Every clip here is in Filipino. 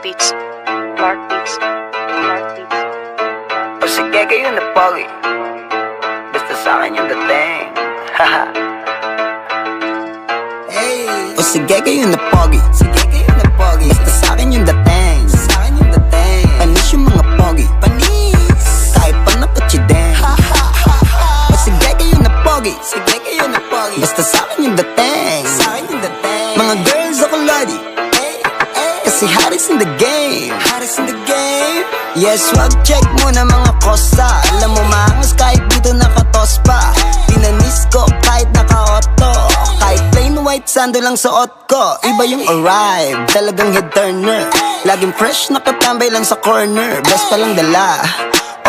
Beats. Mark Beats. Mark Beats. O sige kayo na pogi, basta sa'kin yung dating. Haha. Hey. O sige kayo na pogi, sige kayo na pogi, basta sa'kin yung dating. Sa'kin yung dating. Panis yung mga pogi, panis. Kahit pa napatsideng. O sige kayo na pogi, sige kayo na pogi, basta sa'kin yung dating. Sa'kin yung dating. Mga girls ako lodi, kasi Harris in the game. Harris in the game. Yes, wag check muna mga kosa. Alam mo maangas kahit dito nakatos pa. Pinanis ko kahit naka-auto. Kahit plain white sando lang suot ko. Iba yung arrive, talagang head turner. Laging fresh, nakatambay lang sa corner. Best pa lang dala,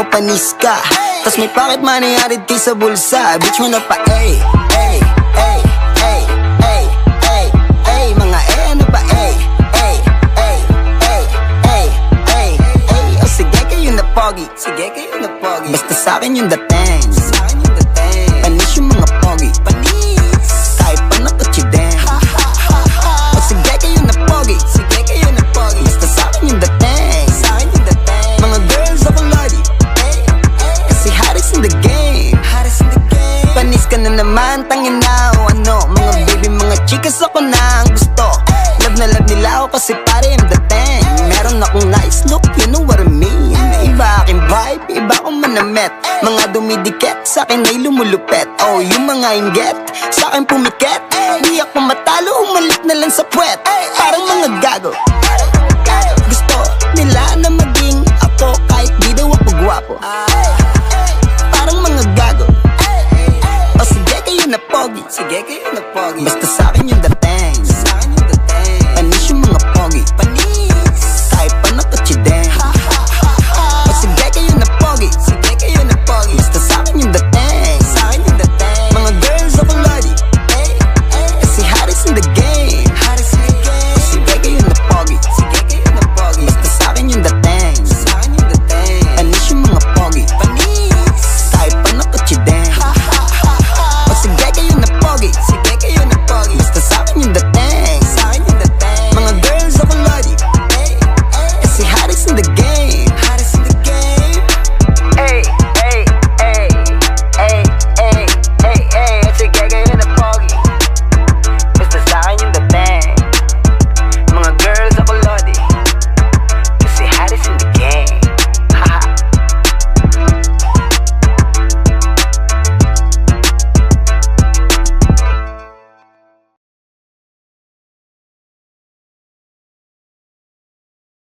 o panis ka. Tas may pocket money arid kay sa bulsa. Bitch mo na pa, ay, ay, ay, ay, ay, ay, ay. Mga ano ba, ay, ay, ay, ay, ay, ay, ay. O sige kayo na pogi, sige kayo na pogi, basta sa'kin yung dating. Sa'kin yung dating. Panis yung mga pogi, panis. Kahit pa nakatsideng. O sige kayo na pogi, sige kayo na pogi, basta sa'kin yung dating. Sa'kin yung dating. Mga girls ako lodi, kasi Harris in the game. Harris in the game. Panis ka na naman, tangin na o ano. Mga baby, mga chicas ako na ang gusto. Love na love nila ako kasi pare yung dating. Meron akong nice look, you know what I mean. Iba aking vibe, iba akong manamit. Mga dumidikit, sa'kin ay lumulupet. Oh, yung mga inget, sa'kin pumikit. Di ako matalo, umalik na lang sa puwet. Parang mga gago, gusto nila na maging ako kahit di daw ako gwapo. Parang mga gago. O sige kayo na pogi, sige kayo na pogi, basta sa'kin yung dating.